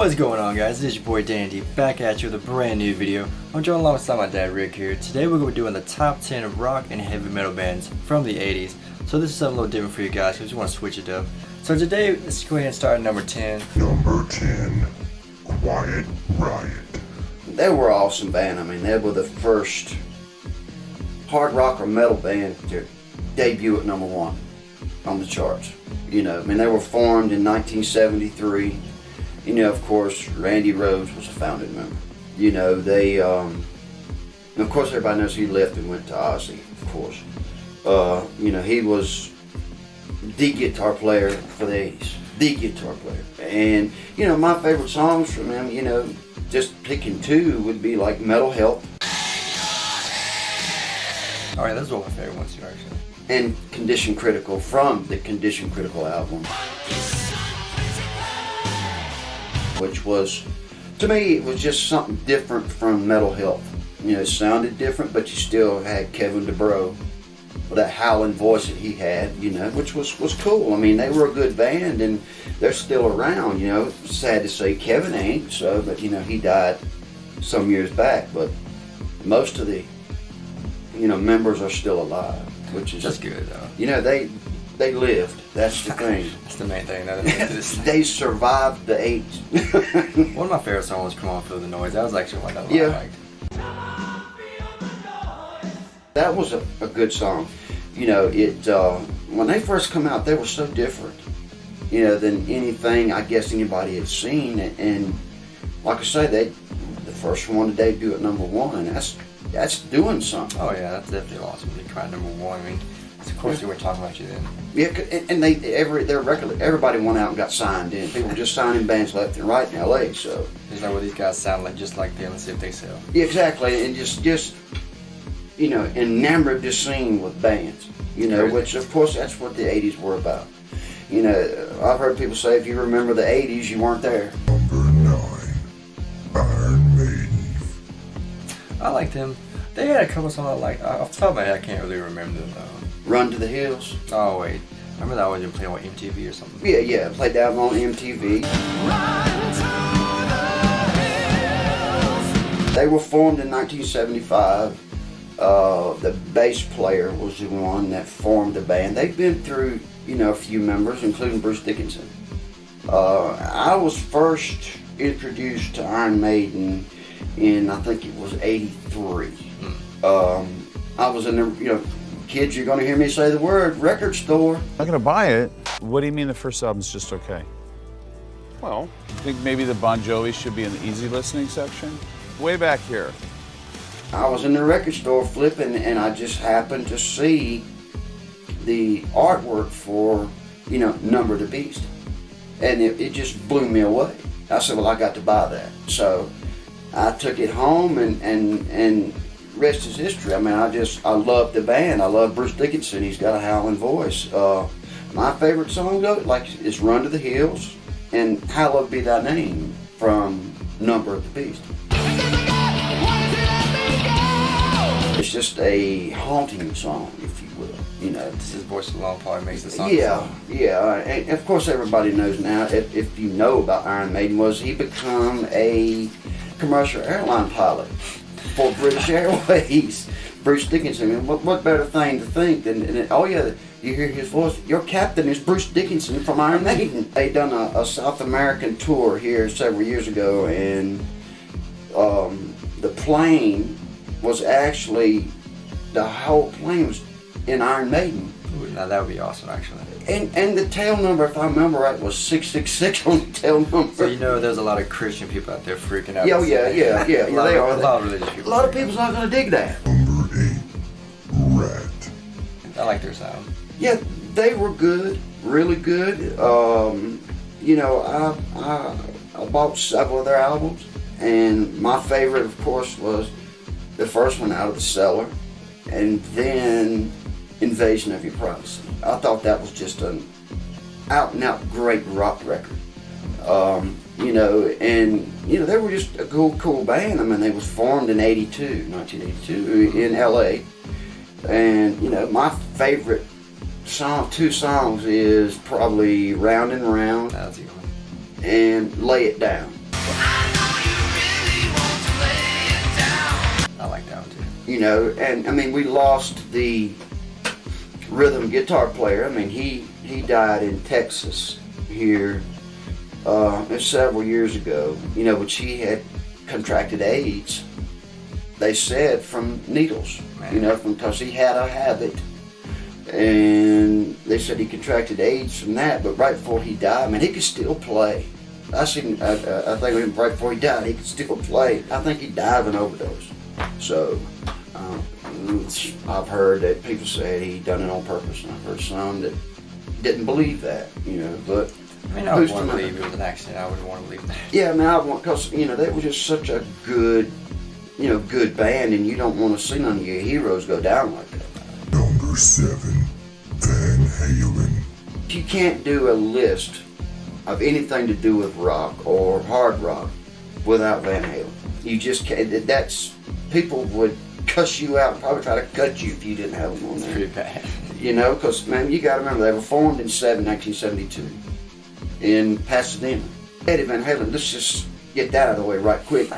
What's going on, guys? This is your boy Dandy back at you with a brand new video. I'm joined alongside my dad Rick here. Today we're going to be doing the top 10 of rock and heavy metal bands from the 80s. So this is something a little different for you guys because we want to switch it up. So today, let's go ahead and start at number 10. Number 10, Quiet Riot. They were an awesome band. I mean, they were the first hard rock or metal band to debut at number 1 on the charts. You know, I mean, they were formed in 1973. You know, of course, Randy Rhoads was a founding member. You know, they, of course, everybody knows he left and went to Ozzy, of course. You know, he was the guitar player for the 80s. The guitar player. And, you know, my favorite songs from him, you know, just picking two would be like Mental Health. Alright, those are all my favorite ones too, actually. And Condition Critical from the Condition Critical album. Which was, to me, it was just something different from Mental Health. You know, it sounded different, but you still had Kevin DuBrow with that howling voice that he had, you know, which was cool. I mean, they were a good band, and they're still around, you know. It's sad to say Kevin ain't, so, but, you know, he died some years back, but most of the, you know, members are still alive, which is... That's good, though. You know, they lived. That's the thing. That's the main thing. They survived the 80s. One of my favorite songs was Come On Feel the Noise. That was actually one that I liked. That was a good song. You know, when they first come out, they were so different, you know, than anything I guess anybody had seen. And like I say, the first one to debut at number 1, and that's doing something. Oh yeah, that's definitely awesome. They cried number 1. I mean, of course they were talking about you then. Yeah, and their record, everybody went out and got signed in. People were just signing bands left and right in LA. So there's no way these guys sound like just like them. Let's see if they sell. Yeah, exactly, and just you know, enamored the scene with bands. You know, which of course that's what the 80s were about. You know, I've heard people say if you remember the 80s, you weren't there. Number 9, Iron Maiden. I liked them. They had a couple songs I liked. Off the top of my head, I can't really remember them though. Run to the Hills. Oh wait, I remember that always been playing on MTV or something. Yeah, played that on MTV. They were formed in 1975. The bass player was the one that formed the band. They've been through, you know, a few members, including Bruce Dickinson. I was first introduced to Iron Maiden in, I think it was 83. I was in the, you know, kids, you're going to hear me say the word, record store. I'm not going to buy it. What do you mean the first album's just okay? Well, I think maybe the Bon Jovi should be in the easy listening section. Way back here. I was in the record store flipping, and I just happened to see the artwork for, you know, Number of the Beast. And it just blew me away. I said, well, I got to buy that. So I took it home, and rest is history. I mean, I love the band. I love Bruce Dickinson. He's got a howling voice. My favorite song, though, like, is Run to the Hills and Hallowed Be Thy Name from Number of the Beast. It's just a haunting song, if you will. You know, His voice alone probably makes the song. Yeah. And of course, everybody knows now. If you know about Iron Maiden, was he become a commercial airline pilot for British Airways? Bruce Dickinson. I mean, what better thing to think than oh yeah, you hear his voice. Your captain is Bruce Dickinson from Iron Maiden. They done a South American tour here several years ago, and the plane was actually, the whole plane was in Iron Maiden. Ooh, now that would be awesome, actually. And the tail number, if I remember right, was 666 on the tail number. So you know there's a lot of Christian people out there freaking out. Yeah, they are. A lot of religious people. A lot of people's not going to dig that. Number 8, Rat. I like their sound. Yeah, they were good, really good. You know, I bought several of their albums, and my favorite, of course, was the first one, Out of the Cellar, and then Invasion of Your Privacy. I thought that was just an out-and-out great rock record. You know, and, you know, they were just a cool band. I mean, they was formed in 1982, in LA. And, you know, my favorite two songs is probably Round and Round That's a good one. and Lay It Down. You know, and I mean, we lost the rhythm guitar player. I mean, he died in Texas here several years ago, you know, which he had contracted AIDS, they said, from needles, you know, because he had a habit. And they said he contracted AIDS from that, but right before he died, I mean, he could still play. I think right before he died, he could still play. I think he died of an overdose. So, I've heard that people said he done it on purpose, and I've heard some that didn't believe that, you know, but I mean, I would want to believe it was an accident. I wouldn't want to believe that. yeah, I mean, I want, because, you know, they were just such a good, you know, good band, and you don't want to see none of your heroes go down like that. Number 7, Van Halen. You can't do a list of anything to do with rock or hard rock without Van Halen. You just can't. That's, people would cuss you out, probably try to cut you if you didn't have them on there. Pretty bad. You know, because, man, you got to remember, they were formed in 1972 in Pasadena. Eddie Van Halen, let's just get that out of the way right quick.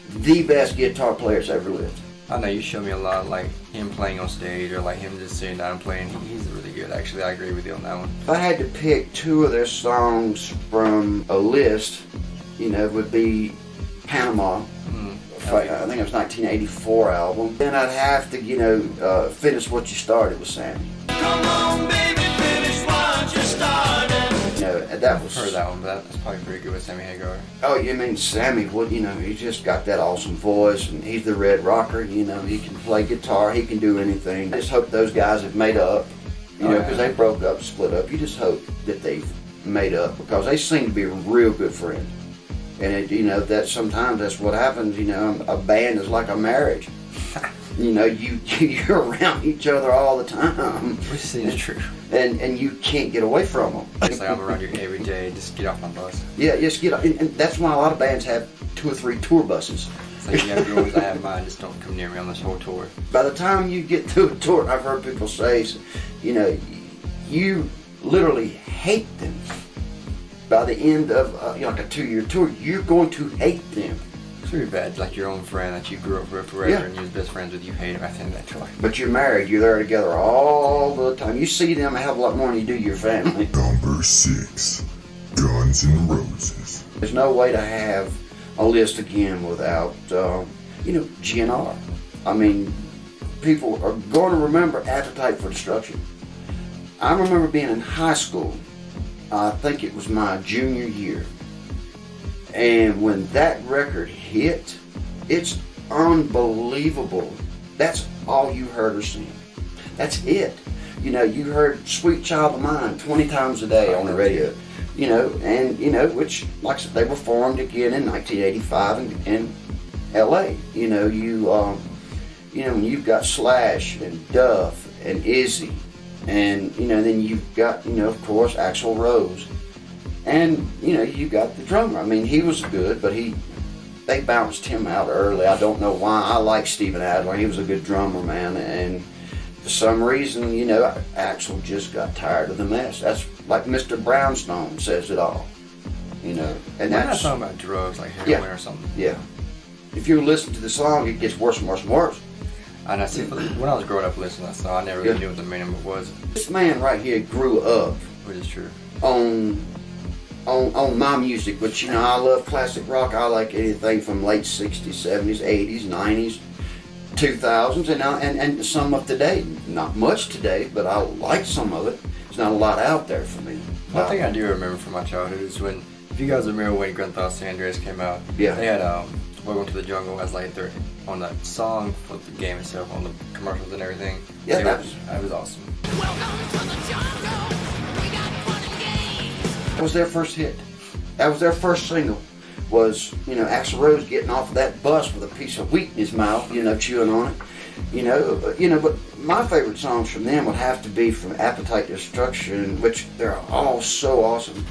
The best guitar players ever lived. I know you showed me a lot, like him playing on stage or like him just sitting down and playing. He's really good, actually. I agree with you on that one. If I had to pick 2 of their songs from a list, you know, it would be Panama. I think it was 1984 album. Then I'd have to, you know, finish what you started with Sammy. Come on, baby, finish what you started. You know, that was. I've heard that one, but that's probably pretty good with Sammy Hagar. Oh, you mean Sammy? Well, you know, he just got that awesome voice, and he's the Red Rocker. You know, he can play guitar, he can do anything. I just hope those guys have made up. You know, because they broke up, split up. You just hope that they've made up, because they seem to be real good friends. And it, you know, that sometimes that's what happens. You know, a band is like a marriage. You know, you're around each other all the time. Which seems true. And you can't get away from them. It's like I'm around you every day. Just get off my bus. Yeah, just get. And that's why a lot of bands have 2 or 3 tour buses. It's like you have yours, I have mine. Just don't come near me on this whole tour. By the time you get to a tour, I've heard people say, you know, you literally hate them. By the end of you know, like a 2-year tour, you're going to hate them. It's really bad. Like your own friend that you grew up with forever and you're best friends with, you hate him at the end of that tour. But you're married, you're there together all the time. You see them a hell of a lot more than you do your family. Number 6, Guns N' Roses. There's no way to have a list again without, you know, GNR. I mean, people are going to remember Appetite for Destruction. I remember being in high school. I think it was my junior year. And when that record hit, it's unbelievable. That's all you heard her sing. That's it. You know, you heard Sweet Child of Mine 20 times a day on the radio. You know, and, you know, which, like I said, they were formed again in 1985 in LA. You know, you know, when you've got Slash and Duff and Izzy, and, you know, then you've got, you know, of course, Axl Rose. And, you know, you got the drummer. I mean, he was good, but they bounced him out early. I don't know why. I like Steven Adler. He was a good drummer, man. And for some reason, you know, Axl just got tired of the mess. That's like Mr. Brownstone says it all. You know, and We're not that's talking about drugs like heroin or something. yeah. If you listen to the song, it gets worse and worse and worse. And I see, when I was growing up listening to that song, I never really knew what the meaning of it was, This man right here grew up which is true. on my music, which, you know, I love classic rock. I like anything from late 60s, 70s, 80s, 90s, 2000s, and some of today. Not much today, but I like some of it. There's not a lot out there for me. One thing I do remember from my childhood is when, if you guys remember when Grand Theft San Andreas came out, Yeah. they had Welcome to the Jungle as like their, on the song for the game itself, on the commercials and everything. Yeah, that that was awesome. Welcome to the jungle. We got fun and games. That was their first hit. That was their first single. Was, you know, Axl Rose getting off of that bus with a piece of wheat in his mouth, you know, chewing on it. You know, but my favorite songs from them would have to be from Appetite Destruction, which they're all so awesome.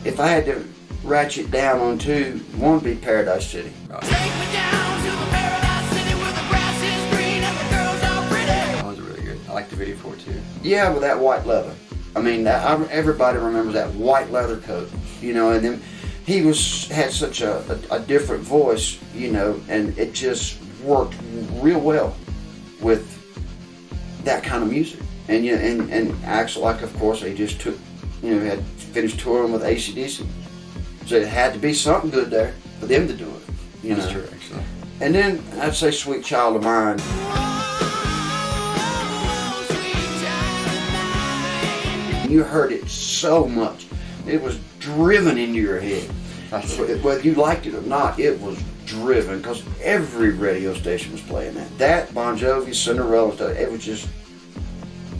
If I had to ratchet down on 2, one would be Paradise City. Take me down to the paradise city where the grass is green and the girls are pretty. That was really good. I like the video for it too. Yeah, with that white leather. I mean, everybody remembers that white leather coat, you know, and then he had such a different voice, you know, and it just worked real well. with that kind of music. And and acts like, of course, they just took, had finished touring with AC/DC. So it had to be something good there for them to do it. That's true, actually. And then I'd say Sweet Child of Mine. You heard it so much. It was driven into your head. Whether you liked it or not, it was driven because every radio station was playing that. That, Bon Jovi, Cinderella, it was just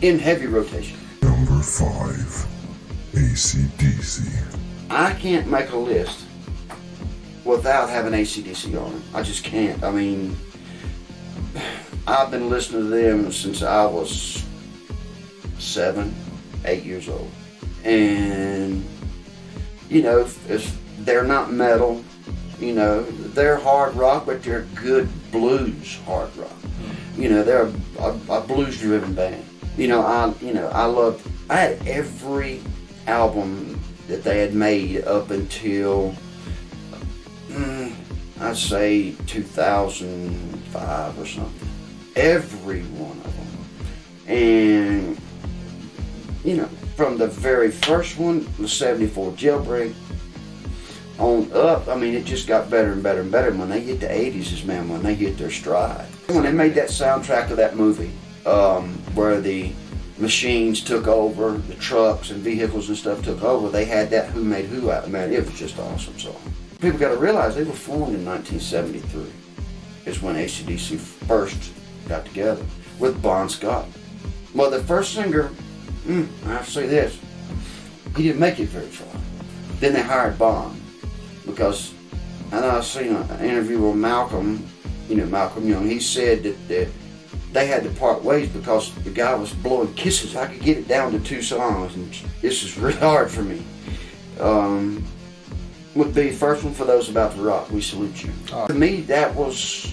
in heavy rotation. Number 5. AC/DC. I can't make a list without having AC/DC on it. I just can't. I mean, I've been listening to them since I was 7, 8 years old. And, if they're not metal, they're hard rock, but they're good blues hard rock. They're a blues-driven band. I had every album that they had made up until, I'd say 2005 or something. Every one of them. And, from the very first one, the 74 Jailbreak, on up, I mean, it just got better and better and better. When they hit the 80s, man, when they hit their stride. When they made that soundtrack of that movie, where the machines took over, the trucks and vehicles and stuff took over, they had that Who Made Who out. Man, it was just an awesome song. People got to realize they were formed in 1973, is when AC/DC first got together with Bon Scott. Well, the first singer, I have to say this, he didn't make it very far. Then they hired Bon, because I know I've seen an interview with Malcolm, Malcolm Young. He said that they had to part ways because the guy was blowing kisses. I could get it down to 2 songs, and this is really hard for me. Would be first one, For Those About to Rock, We Salute You. To me, that was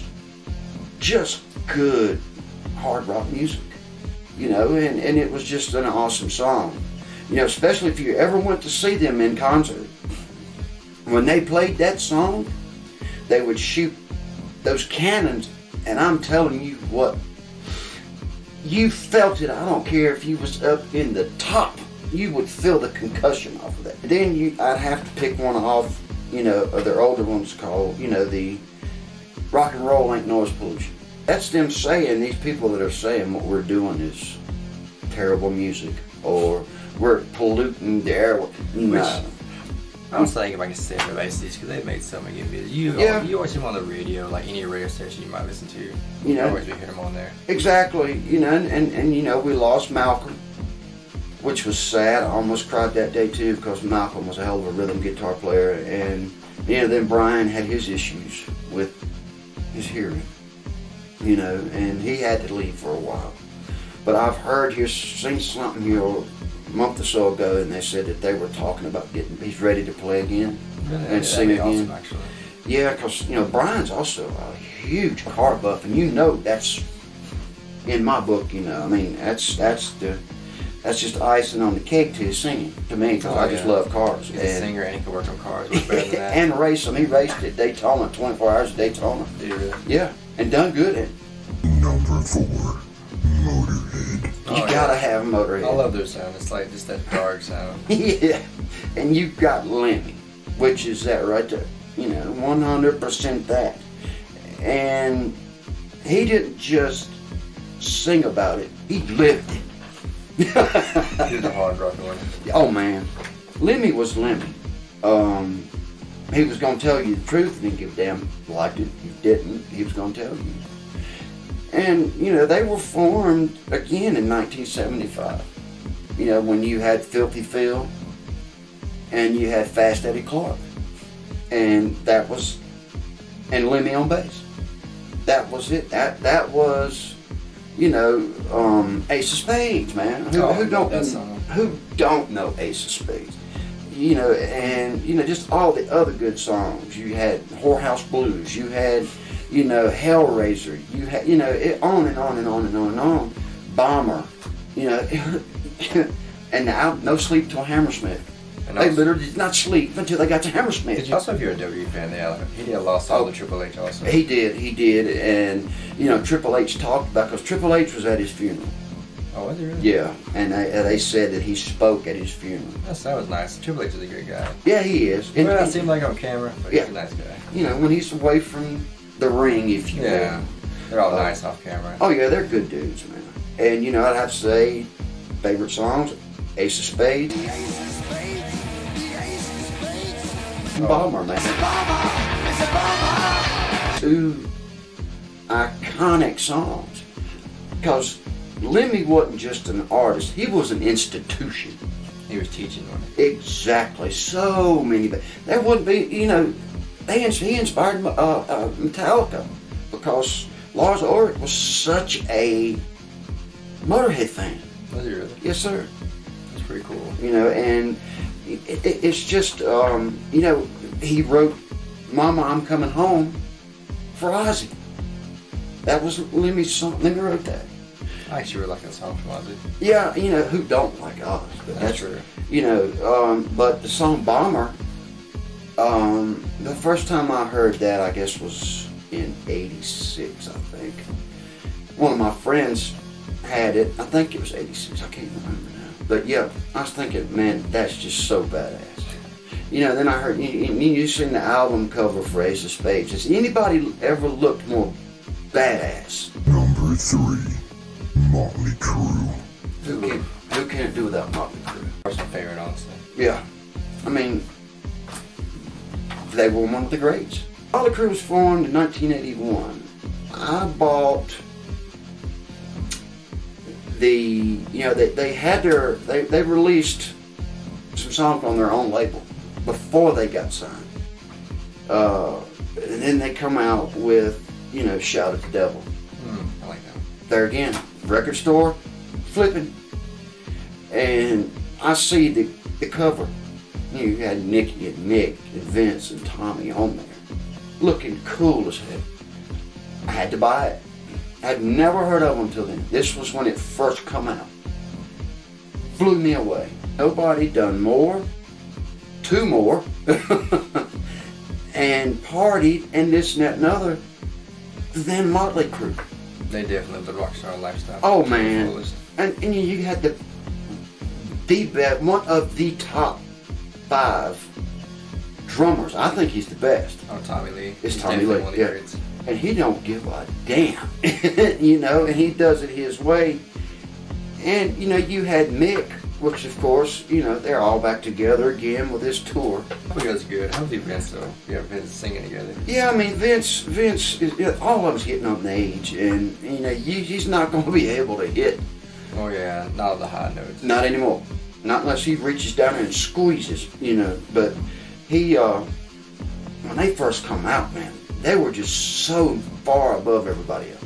just good hard rock music, and it was just an awesome song. Especially if you ever went to see them in concert. When they played that song, they would shoot those cannons, and I'm telling you what, you felt it. I don't care if you was up in the top, you would feel the concussion off of that. Then I'd have to pick one off, of their older ones called, the Rock and Roll Ain't Noise Pollution. That's them saying, these people that are saying what we're doing is terrible music, or we're polluting the air. No. I was thinking if I can say for AC/DC because they've made so many good music. You always hear them on the radio, like any radio station you might listen to. You always be hearing them on there. Exactly, and we lost Malcolm, which was sad. I almost cried that day too because Malcolm was a hell of a rhythm guitar player, and then Brian had his issues with his hearing, and he had to leave for a while. But I've seen something here a month or so ago, and they said that they were talking about he's ready to play again and sing again. Awesome, actually. Yeah, because Brian's also a huge car buff, and that's in my book. I mean that's just icing on the cake to his singing to me, because I just love cars. He's a singer and he can work on cars. What's better than that? And race them. He raced at Daytona, 24 hours at Daytona. Did he really? Yeah, and done good at it. Number 4. Motorhead. You gotta have Motorhead. I love their sound. It's like just that dark sound. Yeah, and you've got Lemmy, which is that right there. 100% that. And he didn't just sing about it; he lived it. He's a hard rock one. Oh man, Lemmy was Lemmy. He was gonna tell you the truth, and didn't give a damn. Liked it, you didn't. He was gonna tell you. And, they were formed again in 1975. When you had Filthy Phil and you had Fast Eddie Clark. And and Lemmy on bass. That was it. That was, Ace of Spades, man. Who don't know Ace of Spades? Just all the other good songs. You had Whorehouse Blues. You had, Hellraiser, you had, it on and on and on and on and on. Bomber, and now No Sleep Till Hammersmith. And They also- literally did not sleep until they got to Did Hammersmith. you also, if you're a WWE fan, he did lost all the Triple H also. He did, and you know Triple H talked about because Triple H was at his funeral. Oh, was he really? Yeah, and they said that he spoke at his funeral. That was nice. Triple H is a great guy. Yeah, he is. He may not seem like on camera, but Yeah. he's a nice guy. You know, when he's away from the ring, if you Yeah. will. They're all nice off camera. Oh yeah, they're good dudes, man. And you know, I'd have to say, favorite songs, Ace of Spades, Bomber, man. Two iconic songs. Because Lemmy wasn't just an artist; he was an institution. He was teaching one. Exactly. So many. There wouldn't be, you know, he inspired Metallica because Lars Ulrich was such a Motorhead fan. Was he really? Yes, sir. That's pretty cool. You know, and it's just, you know, he wrote "Mama, I'm Coming Home" for Ozzy. That was Lemmy's song. Lemmy wrote that. I actually really like that song from Ozzy. Yeah, you know, who don't like Ozzy? But That's true. You know, but the song "Bomber," the first time I heard that, I guess, was in '86, I think. One of my friends had it. I think it was '86. I can't remember now. But yeah, I was thinking, man, that's just so badass. You know, then I heard you seen the album cover for Ace of Spades. Has anybody ever looked more badass? Number 3. Motley Crue. Who can't do without Motley Crue? That's my favorite, honestly. Yeah, I mean, they were one of the greats. Motley Crue was formed in 1981. I bought they released some songs on their own label before they got signed. And then they come out with, you know, Shout at the Devil. I like that one. There again, record store, flipping. And I see the cover. You had Nicky and Mick and Vince and Tommy on there. Looking cool as hell. I had to buy it. I'd never heard of them until then. This was when it first come out. Blew me away. Nobody done more, two more, and partied and this and that and other than Motley Crue. They definitely lived the rock star lifestyle. Oh man, Coolest. and you had the best, one of the top 5 drummers. I think he's the best. Oh, Tommy Lee. It's He's Tommy definitely Lee, one of the yeah. greats. And he don't give a damn, you know, and he does it his way. And, you know, you had Mick, which of course, you know, they're all back together again with this tour. Hopefully it was good. Hopefully Vince, though. Yeah, Vince singing together. Yeah, I mean, Vince, all of us getting on age, and, you know, he's not going to be able to hit. Oh, yeah. Not the high notes. Not anymore. Not unless he reaches down there and squeezes, you know. But he, when they first come out, man, they were just so far above everybody else.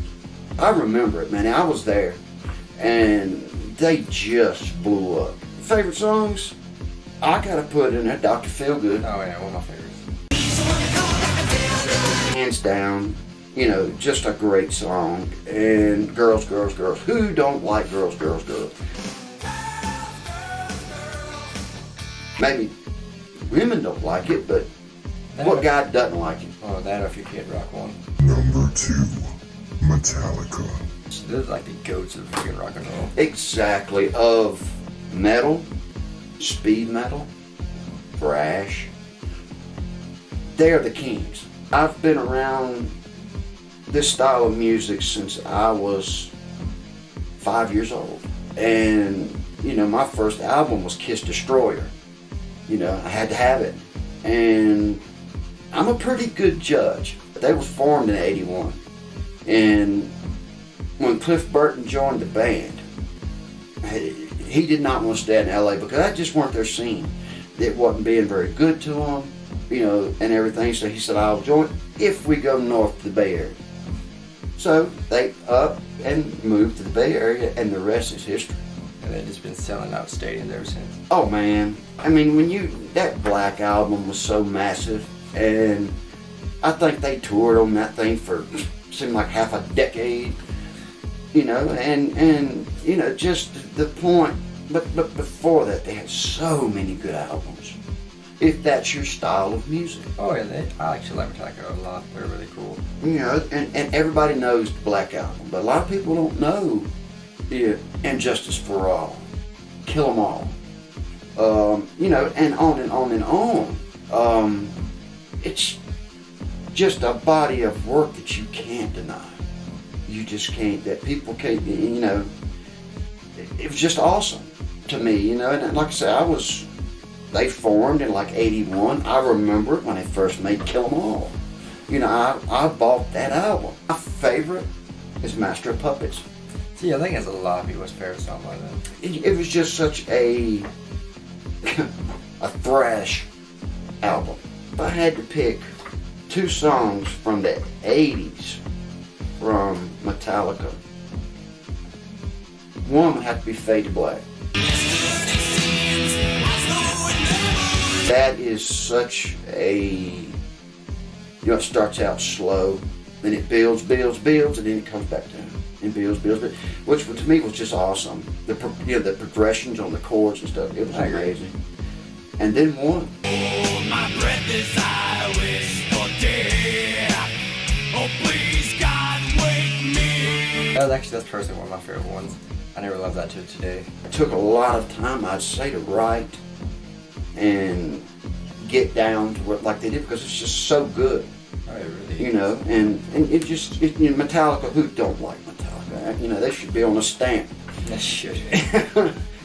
I remember it, man. I was there, and they just blew up. Favorite songs? I gotta put in there Dr. Feelgood. Oh, yeah. One of my favorites. Hands down, you know, just a great song. And Girls, Girls, Girls. Who don't like Girls, Girls, Girls? Maybe women don't like it, but what guy doesn't like it? Oh, that or if you Kid Rock one. Number 2. Metallica. Those are like the goats of freaking rock and roll. Exactly. Of metal, speed metal, thrash. They're the kings. I've been around this style of music since I was 5 years old. And, you know, my first album was Kiss Destroyer. You know, I had to have it. And I'm a pretty good judge. They was formed in '81. And when Cliff Burton joined the band, he did not want to stay in LA because that just weren't their scene. It wasn't being very good to them, you know, and everything. So he said, I'll join if we go north to the Bay Area. So they up and moved to the Bay Area, and the rest is history. And they've just been selling out stadiums ever since. Oh man, I mean, that Black album was so massive, and I think they toured on that thing for seemed like half a decade, you know, and you know, just the point but before that, they had so many good albums. If that's your style of music. Oh yeah, I actually like Metallica a lot. They're really cool. You know, and everybody knows the Black Album, but a lot of people don't know the Injustice for All, Kill 'Em All, you know, and on and on and on. It's just a body of work that you can't deny. You just can't, that people can't, you know, it was just awesome to me, you know, and like I said, they formed in like 81. I remember it when they first made Kill 'Em All. You know, I bought that album. My favorite is Master of Puppets. See, I think it's a lot of people's favorite song by them. It was just such a thrash album. If I had to pick two songs from the 80s from Metallica, one would have to be Fade to Black. That is such a, you know, it starts out slow, then it builds, and then it comes back down, and builds, which to me was just awesome. The progressions on the chords and stuff, it was amazing. And then one. Hold my breath as I wish for death. Oh, please, God, wake me. That's personally one of my favorite ones. I never loved that till today. It took a lot of time, I'd say, to write and get down to what like they did, because it's just so good. Oh, it really You know, and it just, you know, Metallica, who don't like Metallica? You know, they should be on a stamp. That shit.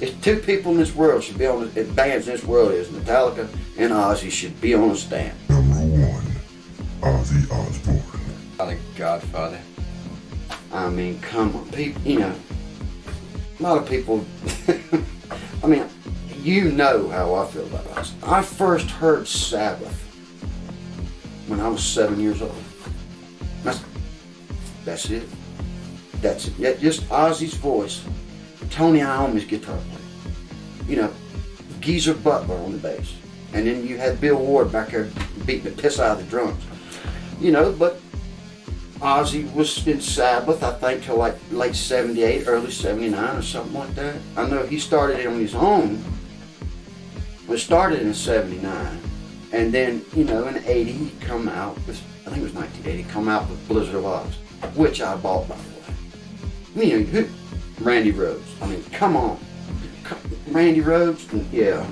If two people in this world should be on, if bands in this world is Metallica and Ozzy should be on a stamp. Number 1, Ozzy Osbourne. I'm the Godfather. I mean, come on, people, you know, a lot of people, I mean, you know how I feel about Ozzy. I first heard Sabbath when I was 7 years old. That's it. That's it. Yeah, just Ozzy's voice. Tony Iommi's guitar player. You know, Geezer Butler on the bass. And then you had Bill Ward back there beating the piss out of the drums. You know, but Ozzy was in Sabbath, I think, till like late 78, early 79 or something like that. I know he started it on his own. It started in 79. And then, you know, in 80, he come out with, I think it was 1980, come out with Blizzard of Oz, which I bought, by the way. You know, Randy Rhoads. I mean, come on. Randy Rhoads, yeah.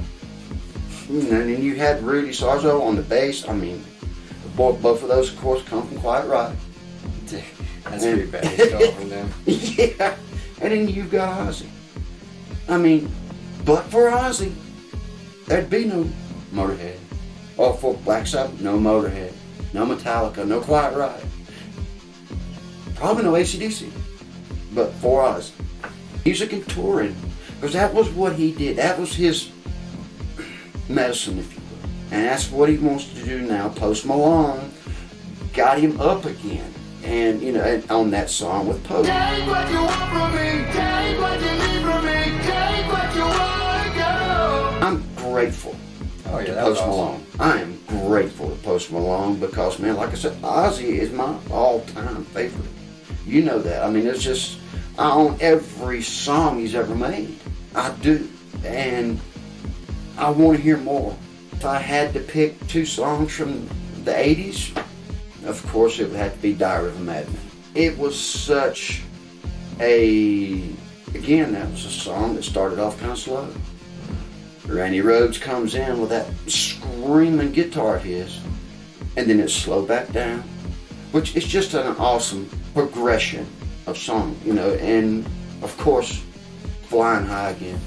You know, and then you had Rudy Sarzo on the bass. I mean, both of those, of course, come from Quiet Riot. That's pretty bad. He stole from them. Yeah. And then you've got Ozzy. I mean, but for Ozzy, there'd be no Motorhead. Or for Black Sabbath, no Motorhead. No Metallica, no Quiet Riot. Probably no AC/DC. But for Ozzy. Music and touring. Because that was what he did. That was his medicine, if you will. And that's what he wants to do now. Post Malone got him up again. And, you know, and on that song with Post. Take what you want from me, take what you need from me, take what you want, go. I'm grateful Oh yeah, to that was Post awesome. Malone. I am grateful to Post Malone because, man, like I said, Ozzy is my all-time favorite. You know that. I mean, it's just, I own every song he's ever made. I do. And I want to hear more. If I had to pick two songs from the 80s, of course it would have to be Diary of a Madman. It was such a, again, that was a song that started off kind of slow. Randy Rhoads comes in with that screaming guitar of his, and then it slowed back down, which is just an awesome progression of song, you know, and of course, Flying High Again.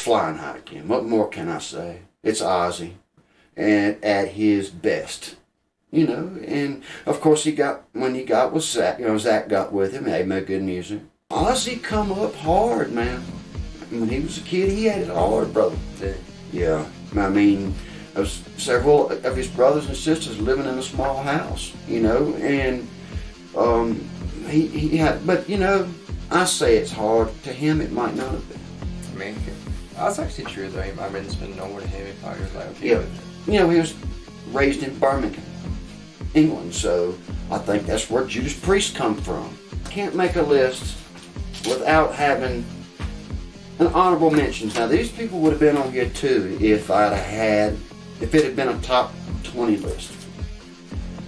Flying High Again. What more can I say? It's Ozzy, and at his best, you know. And of course, when he got with Zach, you know, Zach got with him. They made good music. Ozzy come up hard, man. When he was a kid, he had it hard, brother. Yeah. I mean, there was several of his brothers and sisters living in a small house, you know, and he had. But you know, I say it's hard. To him, it might not have been. I mean, that's actually true though. I mean, it's been nowhere to him. He probably was like, okay. Yeah. with it. You know, he was raised in Birmingham, England, so I think that's where Judas Priest come from. can't make a list without having an honorable mentions. Now these people would have been on here too if it had been a top 20 list.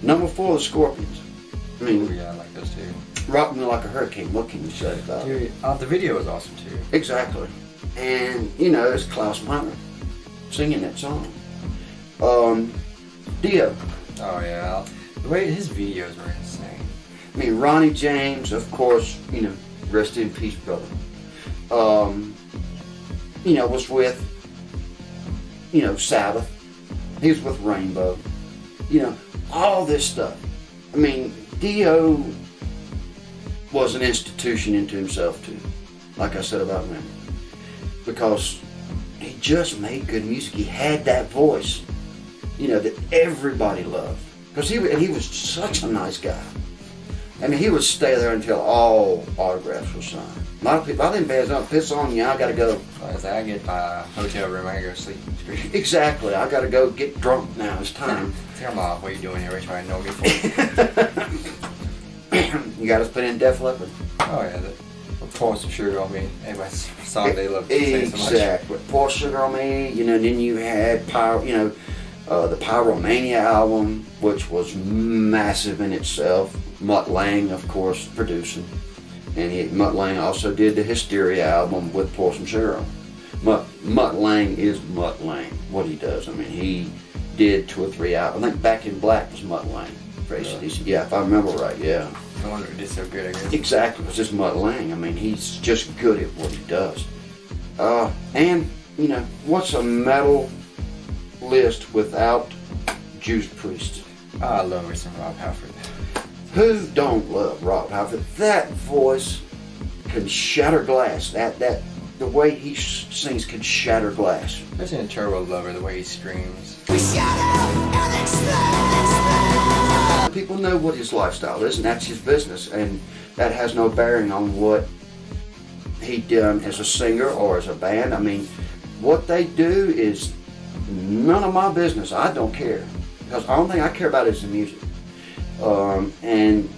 Number 4, the Scorpions. I mean, Yeah, I like those too. Rock Me Like a Hurricane. What can you say about it? Dude, the video was awesome too. Exactly. And you know, it's Klaus Meiner singing that song. Dio. Oh yeah, the way his videos were insane. I mean, Ronnie James, of course, you know, rest in peace, brother. You know, was with, you know, Sabbath. He was with Rainbow. You know, all this stuff. I mean, Dio was an institution into himself too, like I said about him. Because he just made good music. He had that voice, you know, that everybody loved. Because he was such a nice guy. I mean, he would stay there until all autographs were signed. A lot of people, I think bands don't piss on you, I gotta go. As I get my hotel room, I can go sleep. Exactly, I gotta go get drunk now, it's time. Tell me what are you doing here? What are you trying to know me for? You gotta put in Def Leppard. Oh yeah, pour some sugar on me. Everybody's song they love to say so much. Exactly. Pour Sugar on Me, you know, and then you had the Pyromania album, which was massive in itself. Mutt Lange, of course, producing. And Mutt Lange also did the Hysteria album with Pour Some Sugar on. Mutt Lange is Mutt Lange, what he does. I mean, he did 2 or 3 albums. I think Back in Black was Mutt Lange. Yeah, if I remember right, yeah. No wonder he did so good, I guess. Exactly, it's just Mutt Lange. I mean, he's just good at what he does. And, you know, what's a metal list without Judas Priest? I love me some Rob Halford. Who don't love Rob Halford? That voice can shatter glass. The way he sings can shatter glass. Especially in Turbo Lover, the way he screams. People know what his lifestyle is, and that's his business, and that has no bearing on what he done as a singer or as a band. I mean, what they do is none of my business. I don't care, because the only thing I care about is the music. And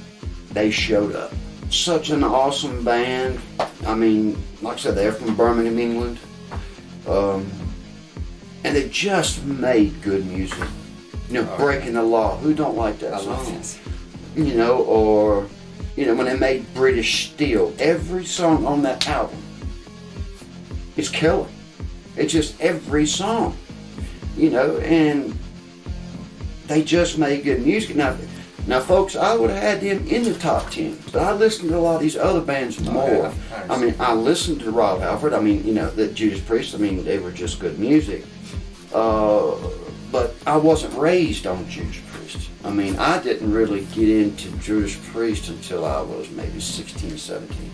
they showed up. Such an awesome band. I mean, like I said, they're from Birmingham, England. And they just made good music. You know, Breaking the Law. Who don't like that song? You know, or, you know, when they made British Steel. Every song on that album is killer. It's just every song. You know, and they just made good music. Now, folks, I would have had them in the top 10, but I listened to a lot of these other bands more. Yeah, I mean, I listened to Rob Halford. I mean, you know, the Judas Priest. I mean, they were just good music. But I wasn't raised on Judas Priest. I mean, I didn't really get into Judas Priest until I was maybe 16, 17.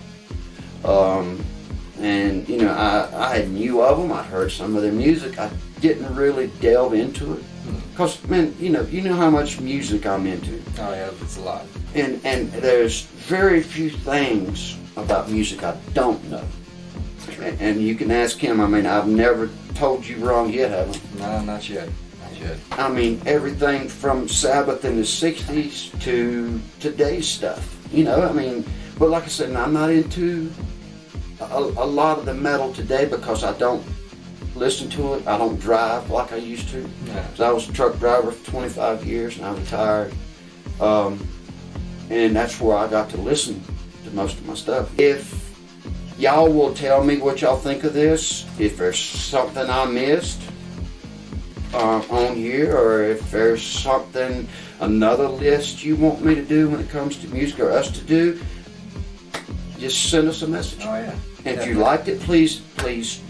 And, you know, I knew of them. I'd heard some of their music. I didn't really delve into it. Because, man, you know how much music I'm into. Oh yeah, it's a lot. And there's very few things about music I don't know. And you can ask him. I mean, I've never told you wrong yet, have I? No, not yet. Not yet. I mean, everything from Sabbath in the 60s to today's stuff. You know, I mean, but like I said, I'm not into a lot of the metal today because I don't listen to it. I don't drive like I used to. Yeah. So I was a truck driver for 25 years and I retired. And that's where I got to listen to most of my stuff. If y'all will tell me what y'all think of this, if there's something I missed on here, or if there's something, another list you want me to do when it comes to music or us to do, just send us a message. Oh yeah. And if you liked it, please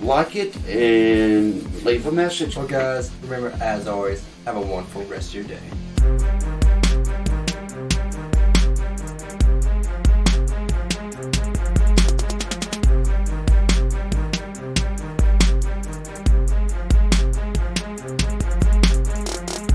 like it and leave a message. Well guys, remember as always, have a wonderful rest of your day.